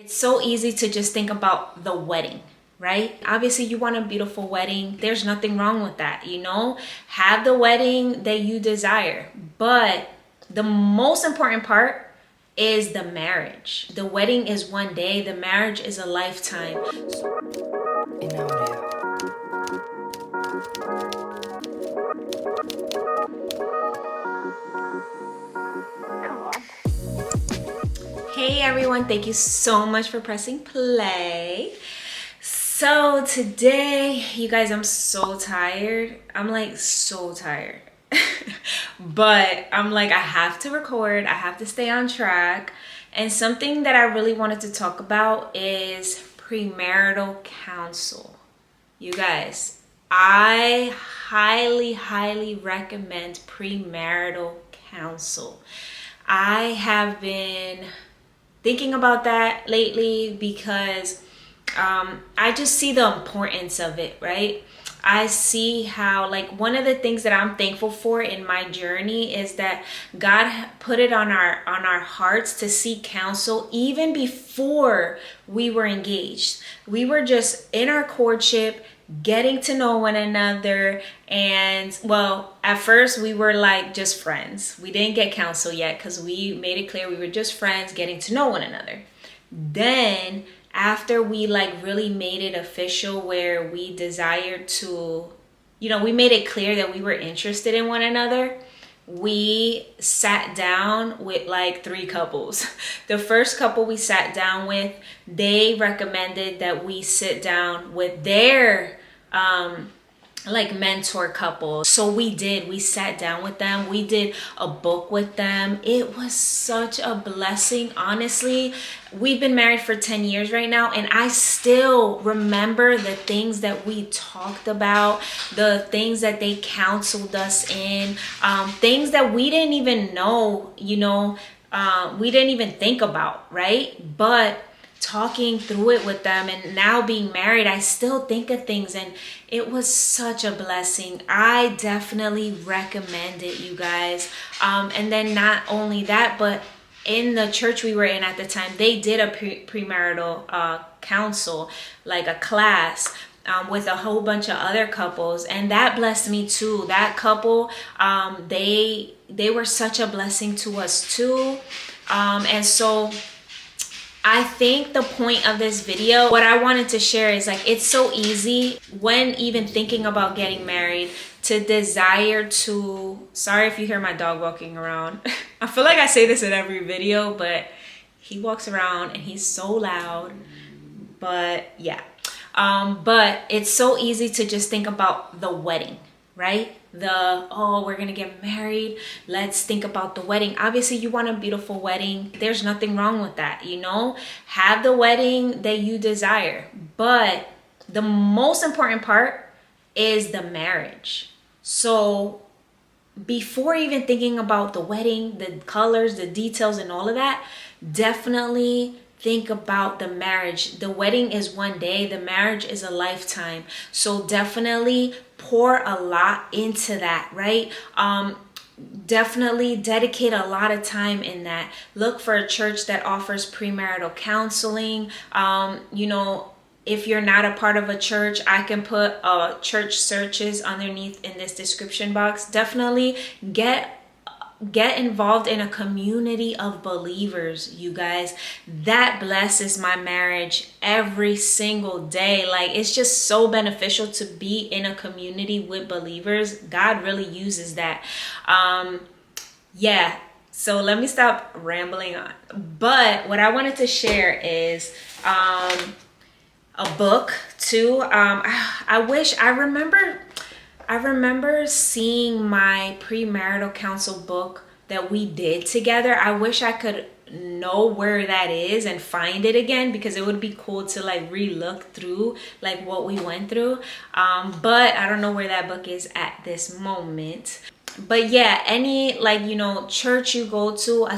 It's so easy to just think about the wedding, right? Obviously, you want a beautiful wedding. There's nothing wrong with that, Have the wedding that you desire. But the most important part is the marriage. The wedding is one day, the marriage is a lifetime. Hey everyone, thank you so much for pressing play. So today, you guys, I'm so tired. I'm like so tired. But I'm like, I have to record, I have to stay on track. And something that I really wanted to talk about is premarital counsel. You guys, I highly recommend premarital counsel. I have been thinking about that lately because I just see the importance of it, right? I see how, like, one of the things that I'm thankful for in my journey is that God put it on our hearts to seek counsel even before we were engaged. We were just in our courtship, getting to know one another, and well, at first we were like just friends. We didn't get counsel yet because we made it clear we were just friends getting to know one another. Then after we like really made it official where we desired to, we made it clear that we were interested in one another, we sat down with like 3 couples. The first couple we sat down with, they recommended that we sit down with their like mentor couple. So we did. We sat down with them. We did a book with them. It was such a blessing. Honestly, we've been married for 10 years right now, and I still remember the things that we talked about, the things that they counseled us in, things that we didn't even know, we didn't even think about, right? But talking through it with them, and now being married, I still think of things, and it was such a blessing. I definitely recommend it, you guys. And then not only that, but in the church we were in at the time, they did a premarital counsel, like a class with a whole bunch of other couples, and that blessed me too. That couple, they were such a blessing to us too. And so I think the point of this video, what I wanted to share is, like, it's so easy when even thinking about getting married to desire to, sorry if you hear my dog walking around. I feel like I say this in every video, but he walks around and he's so loud. But yeah, but it's so easy to just think about the wedding, right? We're gonna get married, let's think about the wedding. Obviously, you want a beautiful wedding. There's nothing wrong with that, Have the wedding that you desire. But the most important part is the marriage. So before even thinking about the wedding, the colors, the details, and all of that, definitely think about the marriage. The wedding is one day, the marriage is a lifetime. So definitely pour a lot into that, right? Definitely dedicate a lot of time in that. Look for a church that offers premarital counseling. If you're not a part of a church, I can put church searches underneath in this description box. Definitely get involved in a community of believers, you guys. That blesses my marriage every single day. Like, it's just so beneficial to be in a community with believers. God really uses that. Yeah, so let me stop rambling on. But what I wanted to share is a book too. I remember seeing my premarital counsel book that we did together. I wish I could know where that is and find it again, because it would be cool to like re-look through like what we went through. But I don't know where that book is at this moment. But yeah, any church you go to,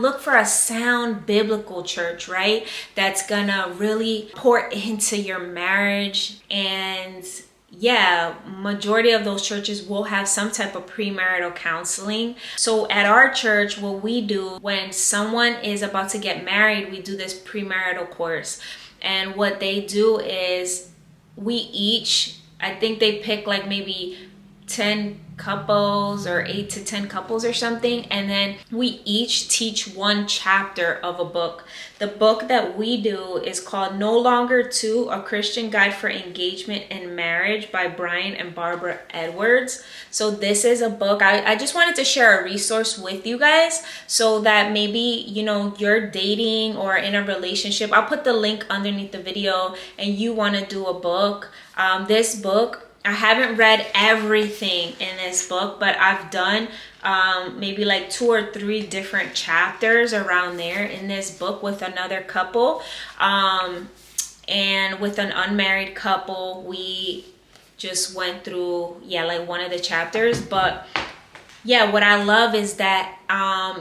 look for a sound biblical church, right? That's gonna really pour into your marriage and yeah, majority of those churches will have some type of premarital counseling. So at our church, what we do when someone is about to get married, we do this premarital course. And what they do is we each, I think they pick like maybe 10 couples or 8 to 10 couples or something, and then we each teach one chapter of a book. The book that we do is called No Longer Two: A Christian Guide for Engagement and Marriage by Brian and Barbara Edwards. So this is a book, I just wanted to share a resource with you guys so that maybe, you know, you're dating or in a relationship. I'll put the link underneath the video and you want to do a book. This book, I haven't read everything in this book, but I've done maybe like 2 or 3 different chapters around there in this book with another couple. And with an unmarried couple, we just went through, yeah, like one of the chapters. But yeah, what I love is that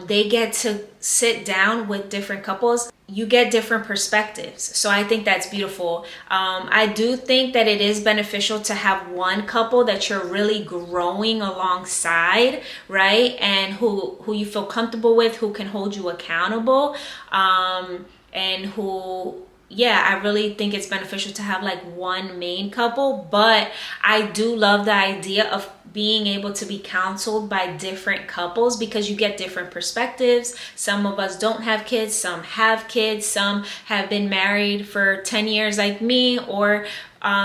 they get to sit down with different couples. You get different perspectives. So I think that's beautiful. I do think that it is beneficial to have one couple that you're really growing alongside, right? And who you feel comfortable with, who can hold you accountable, and who, yeah, I really think it's beneficial to have like one main couple. But I do love the idea of being able to be counseled by different couples because you get different perspectives. Some of us don't have kids, some have kids, some have been married for 10 years like me, or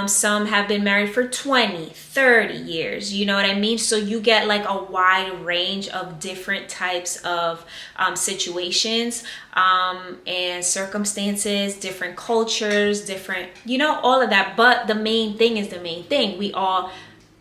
some have been married for 20, 30 years, you know what I mean? So you get like a wide range of different types of situations and circumstances, different cultures, different, you know, all of that. But the main thing is the main thing. We all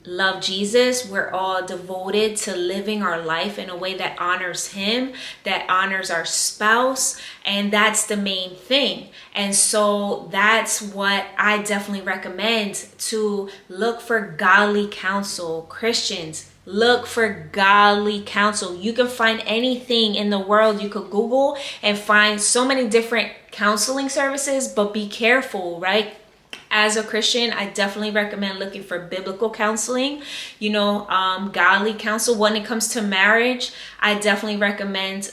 love Jesus. We're all devoted to living our life in a way that honors him, that honors our spouse, and that's the main thing. And so that's what I definitely recommend, to look for godly counsel. Christians, look for godly counsel. You can find anything in the world. You could Google and find so many different counseling services, but be careful, right? As a Christian, I definitely recommend looking for biblical counseling, you know, godly counsel. When it comes to marriage, I definitely recommend,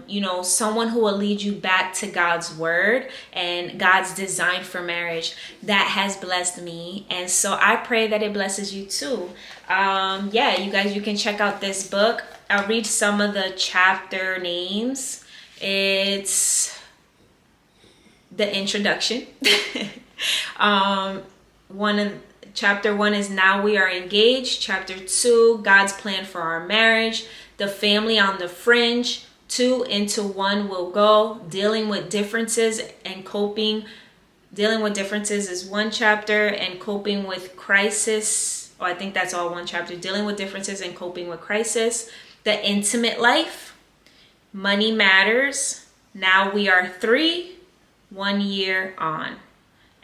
you know, someone who will lead you back to God's word and God's design for marriage. That has blessed me. And so I pray that it blesses you too. Yeah, you guys, you can check out this book. I'll read some of the chapter names. It's the introduction. Chapter 1 is Now We Are Engaged. Chapter 2, God's Plan for Our Marriage. The Family on the Fringe. 2 Into One Will Go. Dealing with Differences and Coping. Dealing with Differences is one chapter, and Coping with Crisis. Oh, I think that's all one chapter. Dealing with Differences and Coping with Crisis. The Intimate Life. Money Matters. Now We Are 3. 1 year on.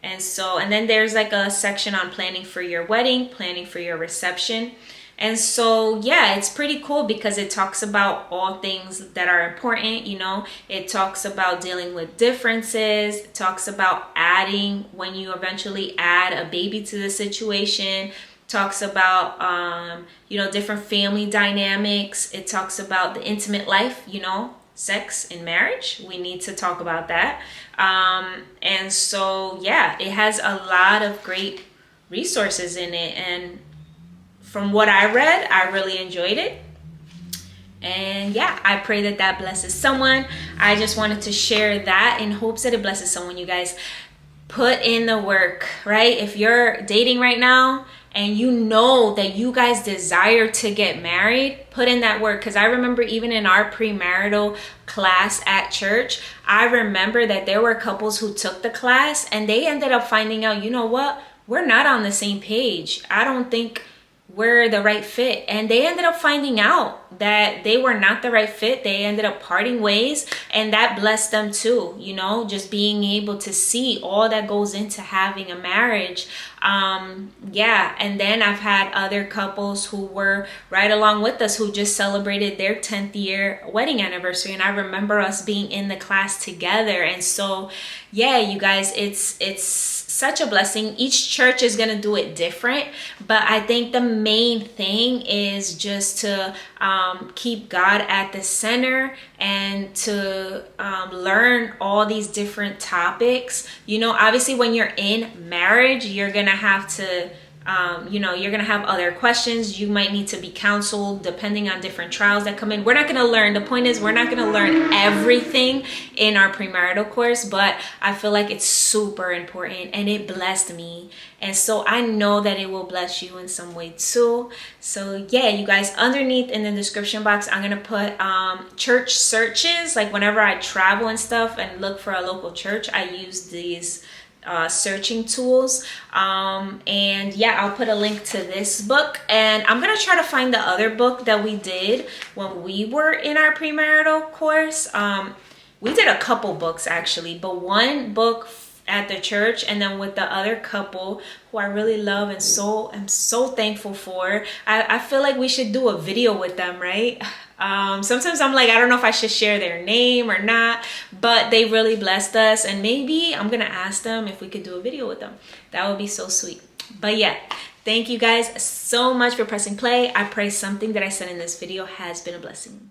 And then there's like a section on planning for your wedding, planning for your reception. And so, yeah, it's pretty cool because it talks about all things that are important, you know. It talks about dealing with differences. It talks about adding, when you eventually add a baby to the situation. It talks about, you know, different family dynamics. It talks about the intimate life, you know, sex and marriage. We need to talk about that. And so, yeah, it has a lot of great resources in it. And from what I read, I really enjoyed it. And yeah, I pray that that blesses someone. I just wanted to share that in hopes that it blesses someone. You guys, put in the work, right? If you're dating right now and you know that you guys desire to get married, put in that work. Because I remember even in our premarital class at church, I remember that there were couples who took the class and they ended up finding out, you know what? We're not on the same page. I don't think we're the right fit. And they ended up finding out that they were not the right fit. They ended up parting ways, and that blessed them too, you know, just being able to see all that goes into having a marriage. Yeah. And then I've had other couples who were right along with us who just celebrated their 10th year wedding anniversary. And I remember us being in the class together. And so, yeah, you guys, it's such a blessing. Each church is going to do it different, but I think the main thing is just to keep God at the center and to learn all these different topics. You know, obviously when you're in marriage, you're going to have to you're going to have other questions. You might need to be counseled depending on different trials that come in. We're not going to learn. The point is, we're not going to learn everything in our premarital course, but I feel like it's super important and it blessed me. And so I know that it will bless you in some way too. So yeah, you guys, underneath in the description box, I'm going to put church searches. Like whenever I travel and stuff and look for a local church, I use these searching tools, and yeah, I'll put a link to this book, and I'm gonna try to find the other book that we did when we were in our premarital course. We did a couple books actually, but one book at the church, and then with the other couple who I really love and I'm so thankful for. I feel like we should do a video with them, right? Sometimes I'm like, I don't know if I should share their name or not, but they really blessed us, and maybe I'm gonna ask them if we could do a video with them. That would be so sweet. But yeah, thank you guys so much for pressing play. I pray something that I said in this video has been a blessing.